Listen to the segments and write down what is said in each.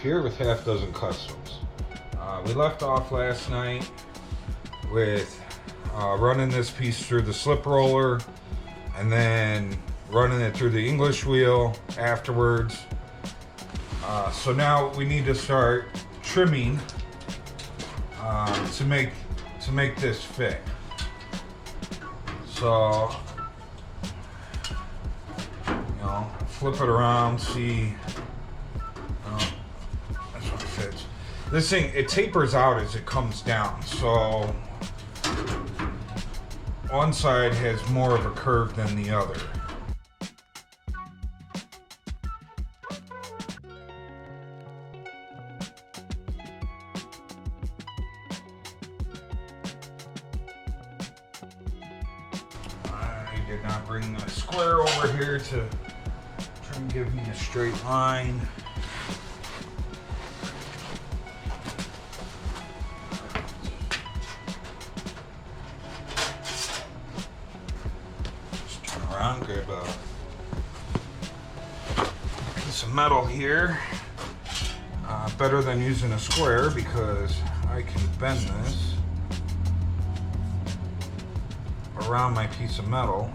here with Half Dozen Customs. We left off last night with running this piece through the slip roller and then running it through the English wheel afterwards. So now we need to start trimming to make this fit. So, you know, flip it around, see. That's what it fits. This thing, it tapers out as it comes down. So one side has more of a curve than the other. I did not bring a square over here to try and give me a straight line. Grab a piece of metal here. Better than using a square because I can bend this around my piece of metal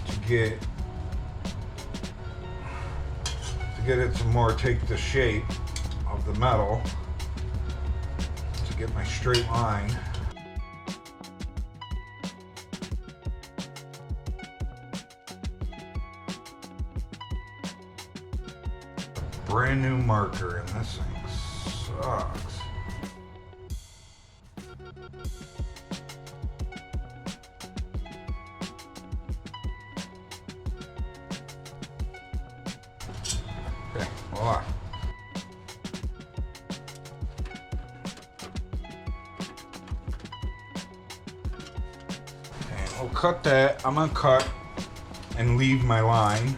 to get it to more take the shape of the metal to get my straight line. Brand new marker and this thing sucks. Okay, voila. Okay, we'll cut that. I'm gonna cut and leave my line,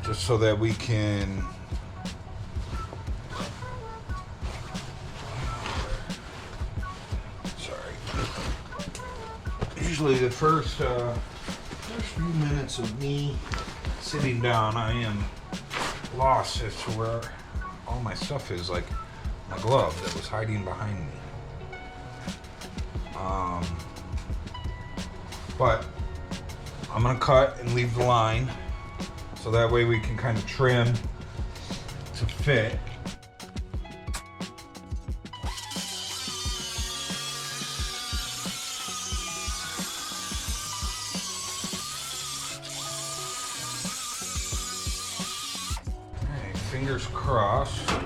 just so that we can usually the first few minutes of me sitting down, I am lost as to where all my stuff is, like my glove that was hiding behind me. But I'm gonna cut and leave the line, so that way we can kind of trim to fit. Okay, fingers crossed that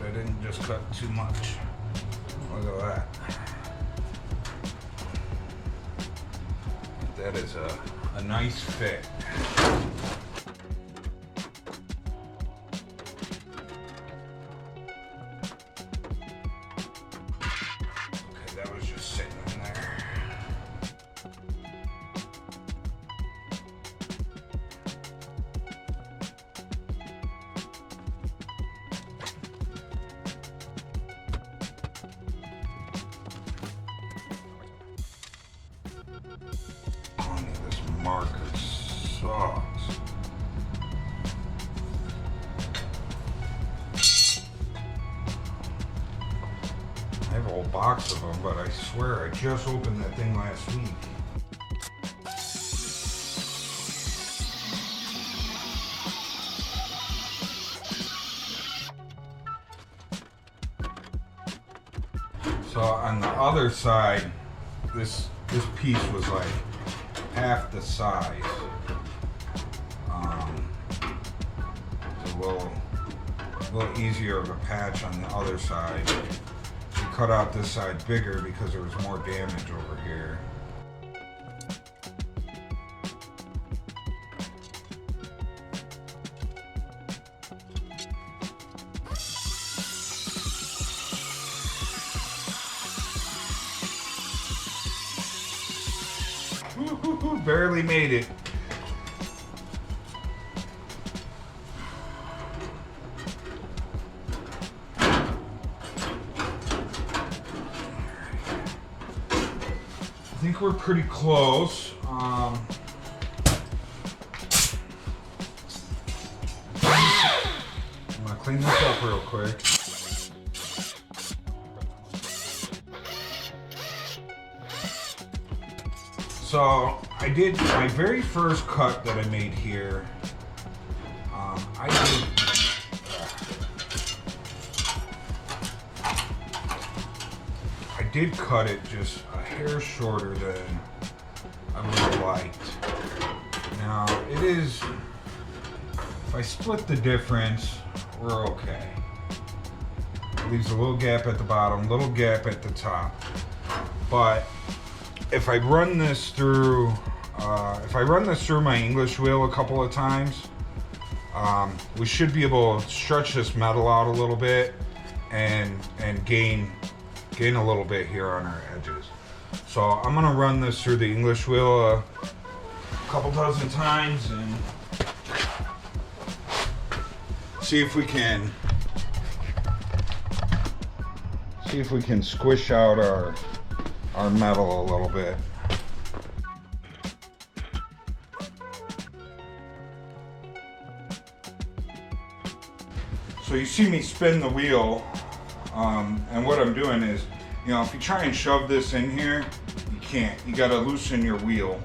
I didn't just cut too much. Look at that. That is a nice fit. Okay, that was just sitting in there. This marker sucks. I have a whole box of them, but I swear I just opened that thing last week. So on the other side, this piece was like half the size. It's a little easier of a patch on the other side. We cut out this side bigger because there was more damage over here. Barely made it. I think we're pretty close. clean this up real quick. So I did my very first cut that I made here. I did cut it just a hair shorter than I would have liked. Now it is, if I split the difference, we're okay. It leaves a little gap at the bottom, little gap at the top. But if I run this through, my English wheel a couple of times, we should be able to stretch this metal out a little bit and gain a little bit here on our edges. So I'm gonna run this through the English wheel a couple dozen times and see if we can squish out our metal a little bit. So you see me spin the wheel, and what I'm doing is, you know, if you try and shove this in here, you can't. You gotta loosen your wheel,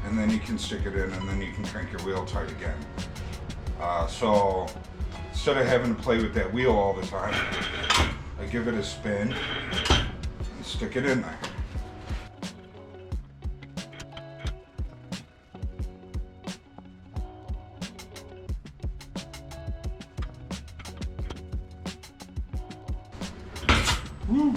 and then you can stick it in, and then you can crank your wheel tight again. So instead of having to play with that wheel all the time, I give it a spin and stick it in there. Woo.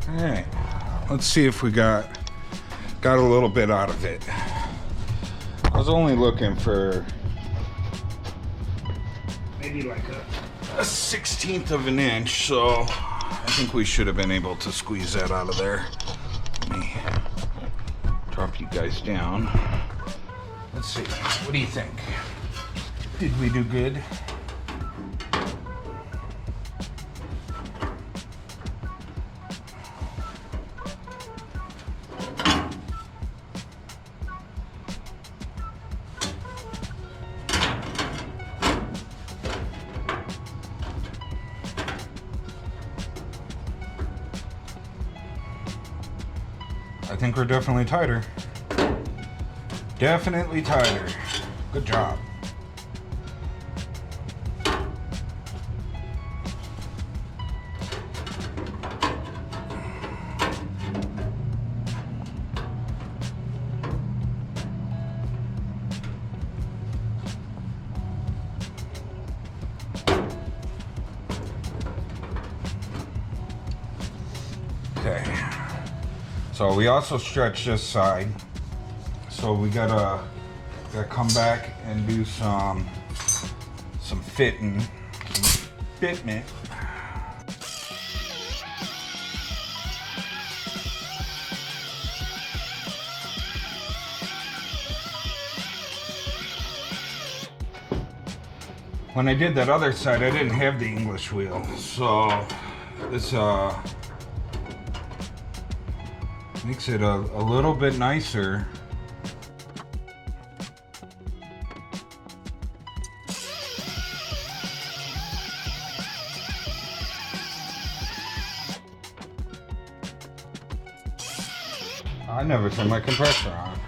Alright, let's see if we got a little bit out of it. I was only looking for maybe like a 1/16 of an inch, so I think we should have been able to squeeze that out of there. Let me drop you guys down. Let's see, what do you think? Did we do good? I think we're definitely tighter. Definitely tighter. Good job. Okay. So we also stretch this side. So we gotta come back and do some fitting, some fitment. When I did that other side, I didn't have the English wheel, so this makes it a little bit nicer. I never turned my compressor on.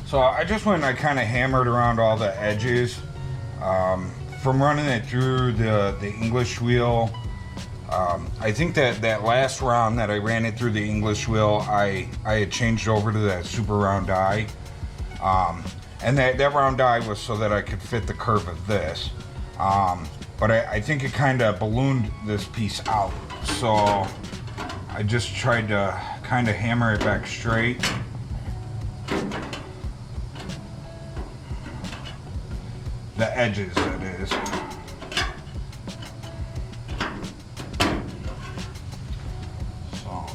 So I just went and I kind of hammered around all the edges. From running it through the English wheel, I think that last round that I ran it through the English wheel, I had changed over to that super round die. And that round die was so that I could fit the curve of this. But I think it kind of ballooned this piece out. So I just tried to kind of hammer it back straight. The edges, that is. So,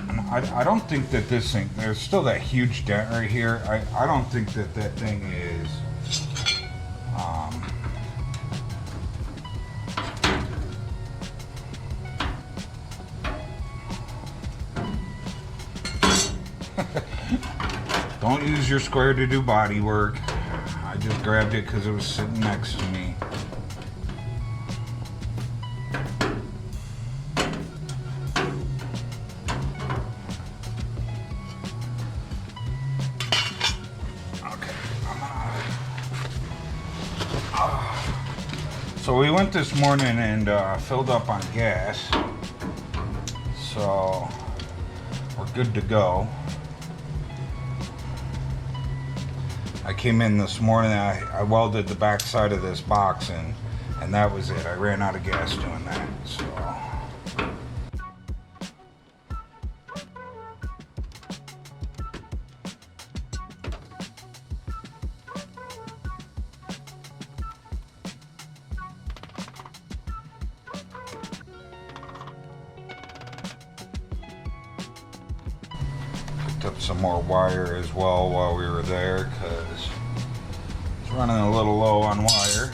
and I don't think that this thing, there's still that huge dent right here. I don't think that thing is, don't use your square to do body work. I just grabbed it because it was sitting next to me. Okay. So we went this morning and filled up on gas. So we're good to go. I came in this morning, I welded the back side of this box and that was it. I ran out of gas doing that, so. Picked up some more wire as well while we were there because it's running a little low on wire.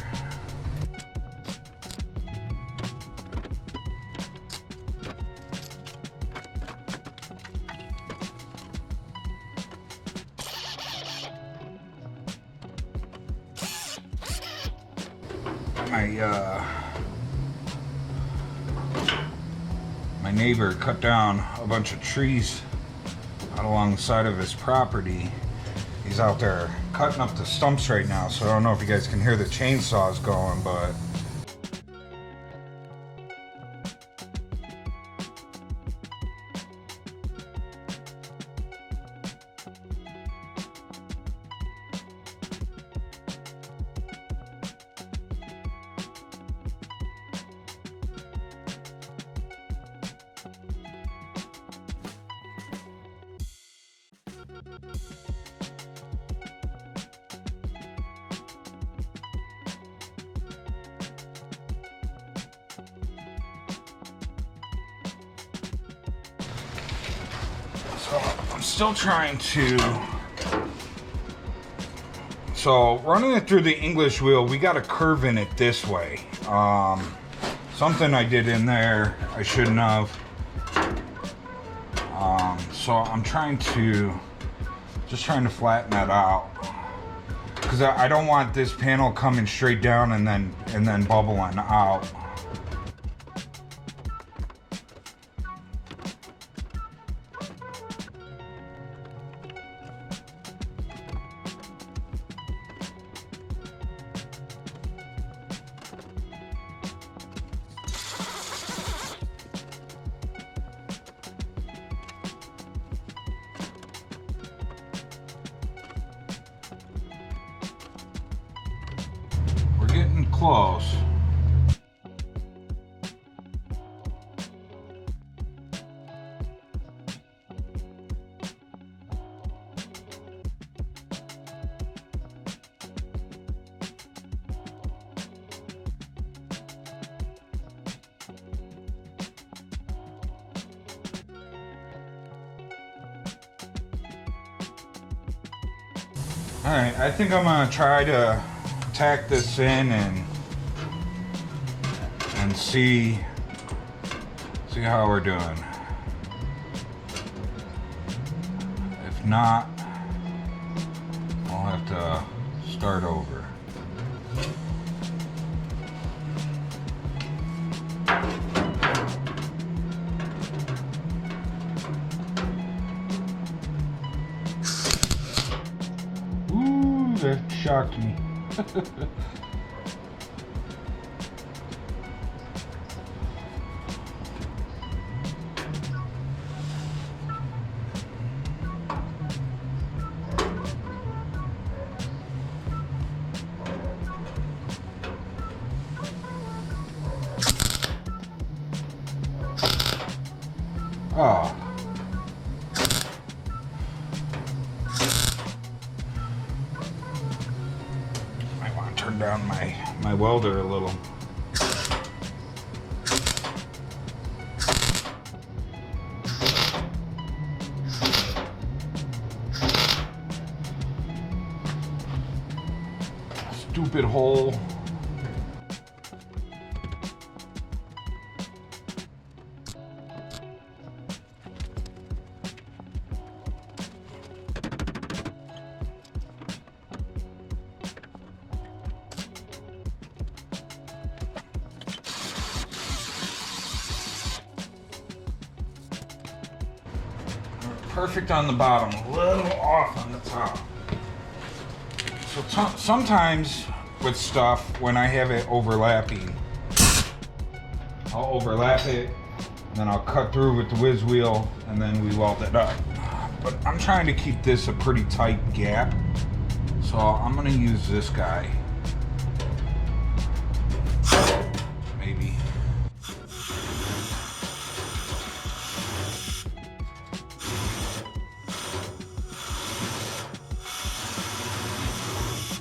My neighbor cut down a bunch of trees out along the side of his property. He's out there cutting up the stumps right now, so I don't know if you guys can hear the chainsaws going, but so I'm still trying to. So running it through the English wheel, we got a curve in it this way. Something I did in there I shouldn't have. So I'm trying to flatten that out because I don't want this panel coming straight down and then bubbling out. Getting close. All right, I think I'm gonna try to tack this in and see how we're doing. If not, I'll have to start over. Ooh, that shocked me. Oh. I want to turn down my welder a little. Stupid hole. Perfect on the bottom, a little off on the top. So sometimes with stuff, when I have it overlapping, I'll overlap it, and then I'll cut through with the whiz wheel, and then we weld it up. But I'm trying to keep this a pretty tight gap, so I'm gonna use this guy. Maybe.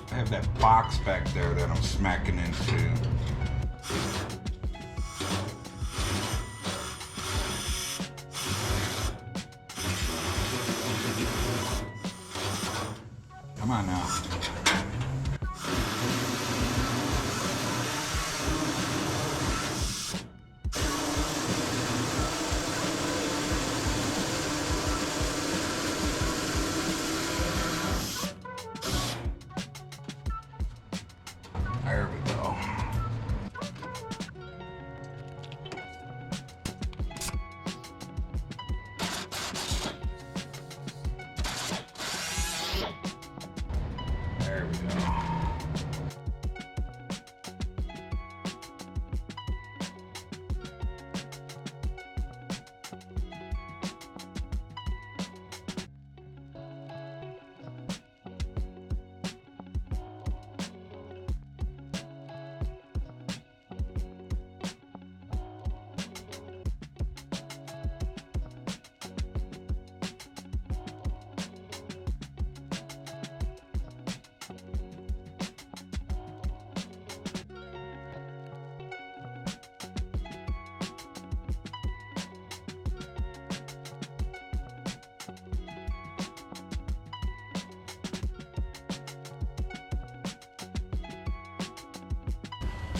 I have that box back there that I'm smacking into. Come on now. There we go. There we go.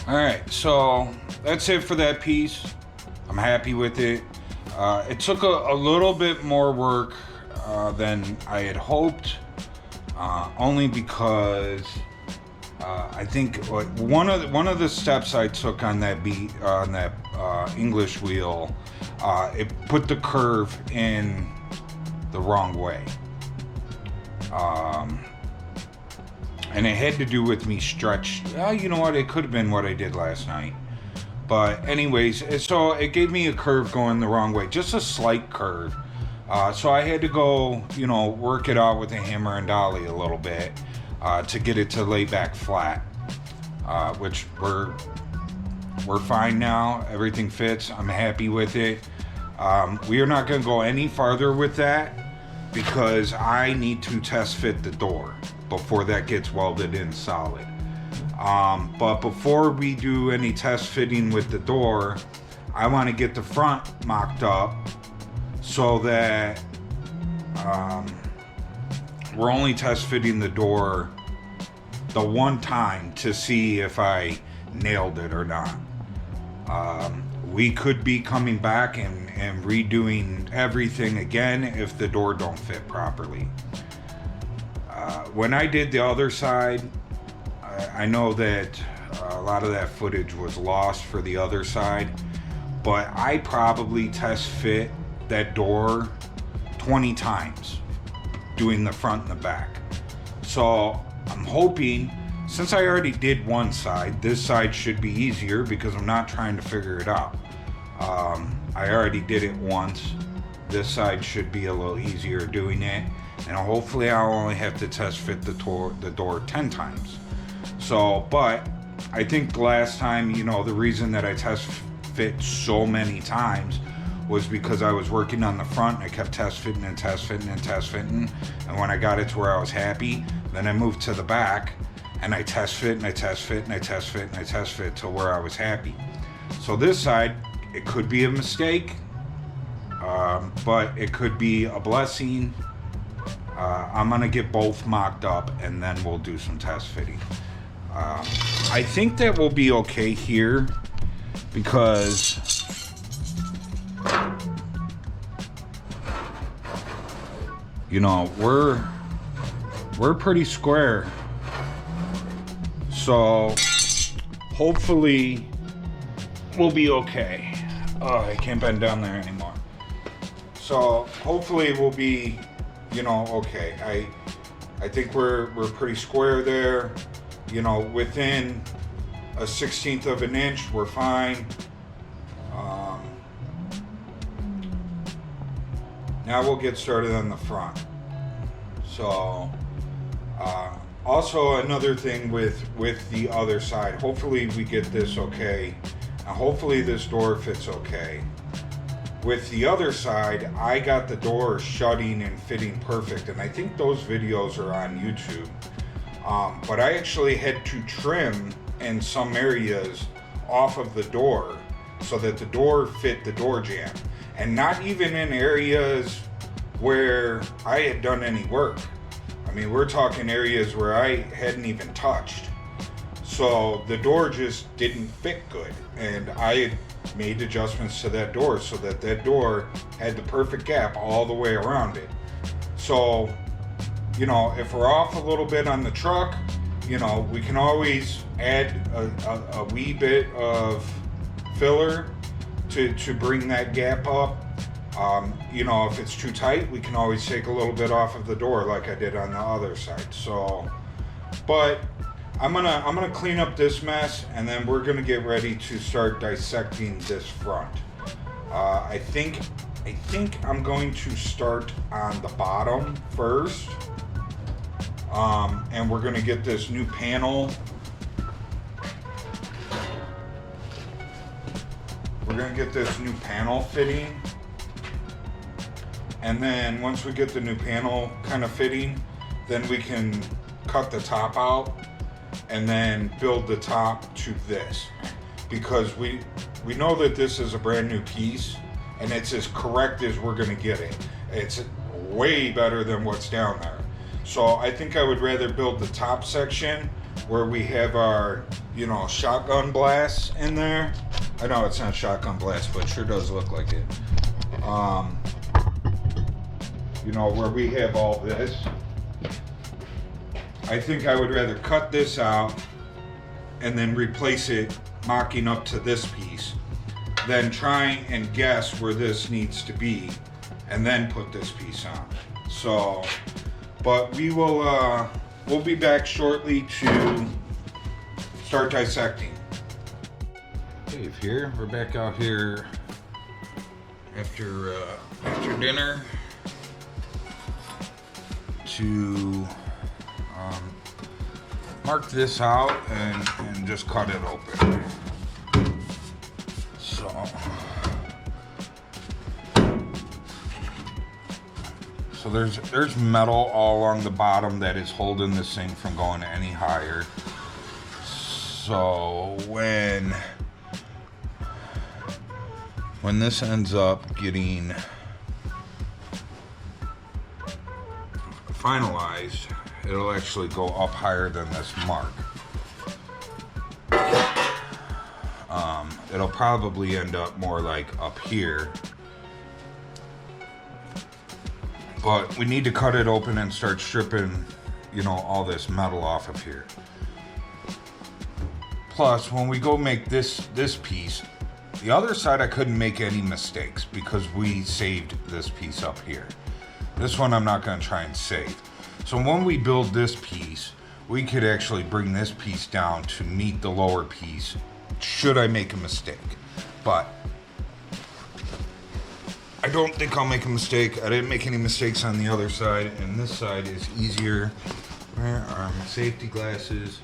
All right, so that's it for that piece. I'm happy with it. It took a little bit more work than I had hoped, only because I think one of the steps I took on that English wheel, it put the curve in the wrong way. And it had to do with me stretched. You know what? It could have been what I did last night. But anyways, so it gave me a curve going the wrong way. Just a slight curve. So I had to go, work it out with a hammer and dolly a little bit to get it to lay back flat. Which we're fine now. Everything fits. I'm happy with it. We are not going to go any farther with that because I need to test fit the door before that gets welded in solid. But before we do any test fitting with the door, I want to get the front mocked up so that we're only test fitting the door the one time to see if I nailed it or not. We could be coming back and redoing everything again if the door don't fit properly. When I did the other side, I know that a lot of that footage was lost for the other side, but I probably test fit that door 20 times doing the front and the back. So I'm hoping, since I already did one side, this side should be easier because I'm not trying to figure it out. I already did it once. This side should be a little easier doing it, and hopefully I'll only have to test fit the door 10 times. So, but I think last time, the reason that I test fit so many times was because I was working on the front and I kept test fitting and test fitting and test fitting. And when I got it to where I was happy, then I moved to the back and I test fit and I test fit and I test fit and I test fit to where I was happy. So this side, it could be a mistake, but it could be a blessing. I'm gonna get both mocked up and then we'll do some test fitting. I think that will be okay here because you know, we're pretty square. So hopefully we'll be okay. Oh, I can't bend down there anymore. So hopefully we'll be, you know, okay. I think we're pretty square there. You know, within a 1/16 of an inch, we're fine. Now we'll get started on the front. So, also another thing with the other side, hopefully we get this okay. And hopefully this door fits okay. With the other side, I got the door shutting and fitting perfect, and I think those videos are on YouTube. But I actually had to trim in some areas off of the door so that the door fit the door jamb. And not even in areas where I had done any work. I mean, we're talking areas where I hadn't even touched. So the door just didn't fit good. And I had made adjustments to that door so that that door had the perfect gap all the way around it. So, you know, if we're off a little bit on the truck, you know, we can always add a wee bit of filler to bring that gap up. You know, if it's too tight, we can always take a little bit off of the door like I did on the other side. So, but I'm gonna clean up this mess and then we're gonna get ready to start dissecting this front. I think I'm going to start on the bottom first. And we're gonna get this new panel. We're gonna get this new panel fitting. And then once we get the new panel kind of fitting, then we can cut the top out and then build the top to this. Because we know that this is a brand new piece and it's as correct as we're gonna get it. It's way better than what's down there. So I think I would rather build the top section where we have our, you know, shotgun blasts in there. I know it's not shotgun blast, but it sure does look like it. You know, where we have all this. I think I would rather cut this out and then replace it mocking up to this piece than try and guess where this needs to be and then put this piece on. So, but we will, we'll be back shortly to start dissecting. Dave here, we're back out here after dinner to mark this out and just cut it open. So there's metal all along the bottom that is holding this thing from going any higher. So when this ends up getting finalized, it'll actually go up higher than this mark. It'll probably end up more like up here. But we need to cut it open and start stripping, you know, all this metal off of here. Plus, when we go make this piece, the other side I couldn't make any mistakes because we saved this piece up here. This one I'm not going to try and save. So when we build this piece, we could actually bring this piece down to meet the lower piece should I make a mistake. But I don't think I'll make a mistake. I didn't make any mistakes on the other side, and this side is easier. Where are my safety glasses?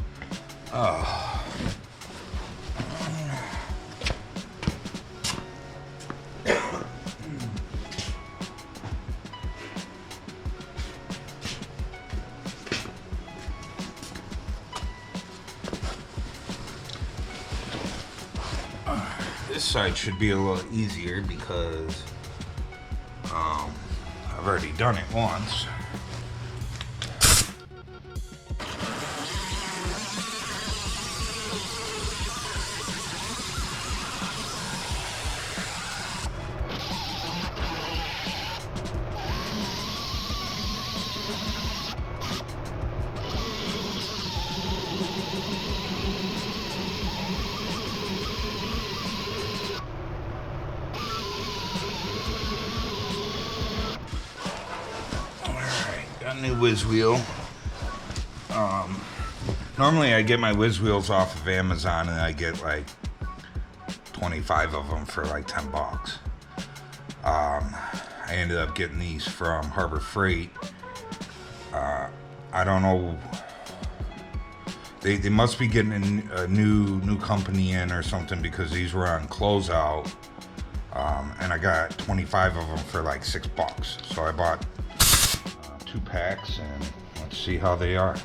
This side should be a little easier because I've already done it once. New whiz wheel. Normally I get my whiz wheels off of Amazon and I get like 25 of them for like 10 bucks. I ended up getting these from Harbor Freight. I don't know. They must be getting a new company in or something because these were on closeout. And I got 25 of them for like $6. So I bought 2 packs and let's see how they are.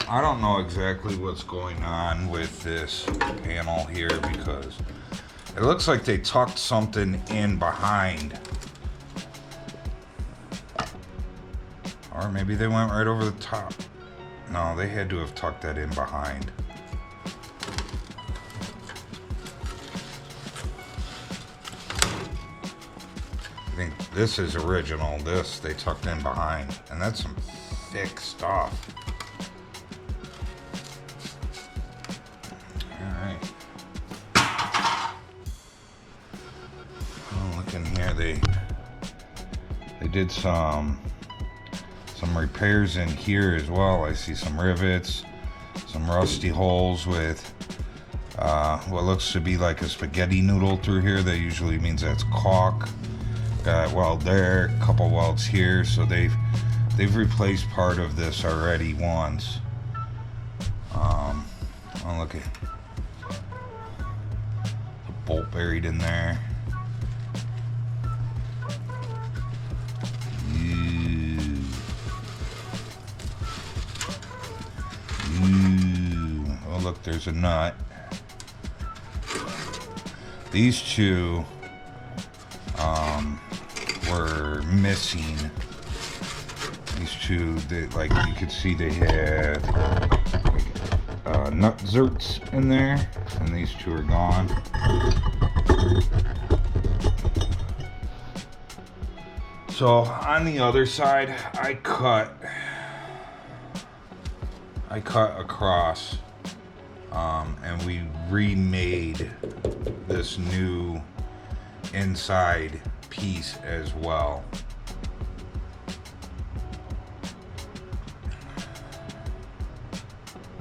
I don't know exactly what's going on with this panel here because it looks like they tucked something in behind. Or maybe they went right over the top. No, they had to have tucked that in behind. I think this is original. This they tucked in behind. And that's some thick stuff. Alright. Oh, look in here. They did some repairs in here as well. I see some rivets, some rusty holes with what looks to be like a spaghetti noodle through here. That usually means that's caulk. Got a weld there, a couple welds here. So they've replaced part of this already once. Oh, look at the bolt buried in there. Oh, look, there's a nut. These two were missing. These two, like you could see, they had nut zerts in there, and these two are gone. So on the other side, I cut across, and we remade this new inside piece as well.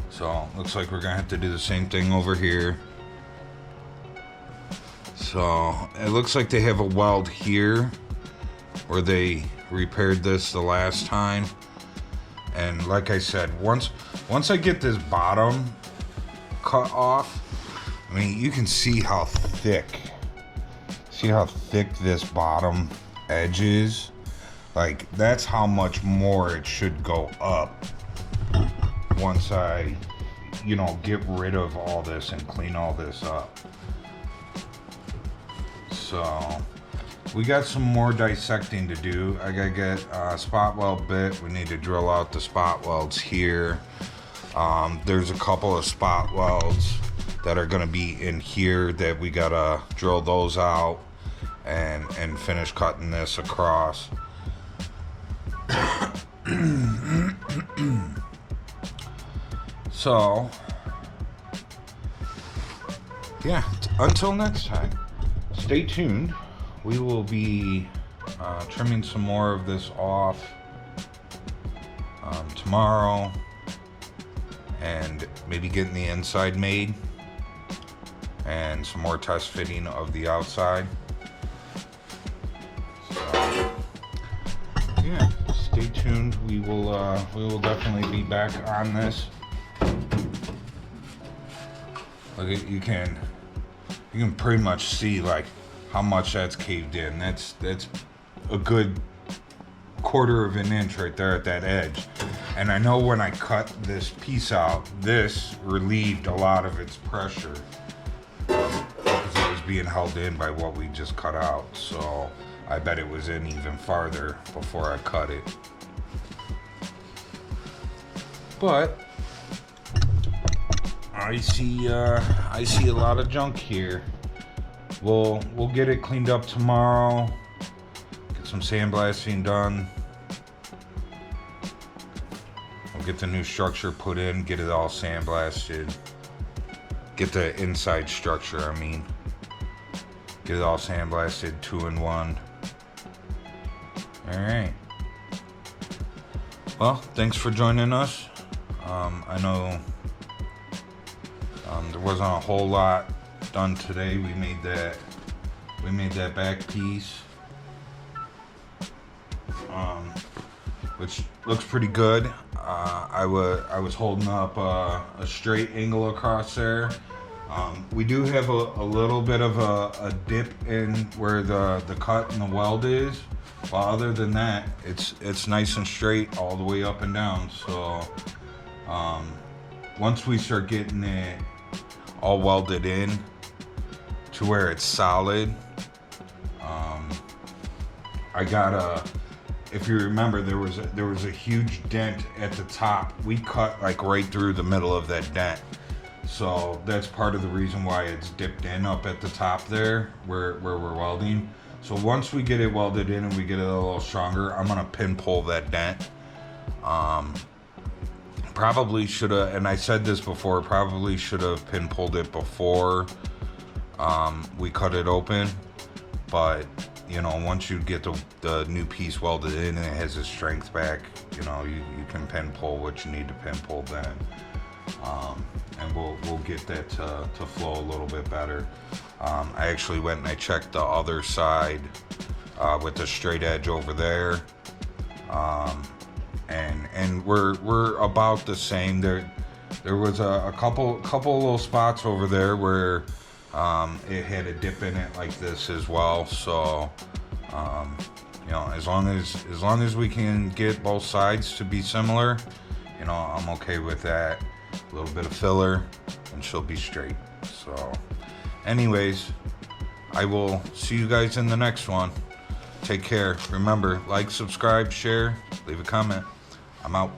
So looks like we're gonna have to do the same thing over here. So it looks like they have a weld here where they repaired this the last time. And like I said, once I get this bottom cut off, I mean, you can see how thick this bottom edge is. Like, that's how much more it should go up once I, get rid of all this and clean all this up. So we got some more dissecting to do. I gotta get a spot weld bit. We need to drill out the spot welds here. There's a couple of spot welds that are gonna be in here that we gotta drill those out and finish cutting this across. So yeah, until next time, stay tuned. We will be trimming some more of this off tomorrow and maybe getting the inside made and some more test fitting of the outside. So yeah, stay tuned. We will definitely be back on this. Look at, you can pretty much see like how much that's caved in. That's a good 1/4 of an inch right there at that edge. And I know when I cut this piece out, this relieved a lot of its pressure because it was being held in by what we just cut out. So I bet it was in even farther before I cut it. But I see a lot of junk here. We'll get it cleaned up tomorrow. Get some sandblasting done. We'll get the new structure put in, get it all sandblasted. Get the inside structure, I mean. Get it all sandblasted, 2-in-1. Alright. Well, thanks for joining us. I know there wasn't a whole lot done today. We made that back piece, which looks pretty good. I was holding up a straight angle across there. We do have a little bit of a dip in where the cut and the weld is. But other than that, it's nice and straight all the way up and down. So once we start getting it all welded in to where it's solid, if you remember, there was a huge dent at the top. We cut like right through the middle of that dent. So that's part of the reason why it's dipped in up at the top there where we're welding. So once we get it welded in and we get it a little stronger, I'm gonna pin pull that dent. Probably should have, and I said this before, probably should have pin pulled it before we cut it open. But you know, once you get the new piece welded in and it has its strength back, you know, you can pin pull what you need to pin pull then. And we'll get that to flow a little bit better. I actually went and I checked the other side with the straight edge over there, and we're about the same. There was a couple little spots over there where it had a dip in it like this as well. So you know, as long as we can get both sides to be similar, you know, I'm okay with that. A little bit of filler and she'll be straight. So anyways, I will see you guys in the next one. Take care. Remember, like, subscribe, share, leave a comment. I'm out.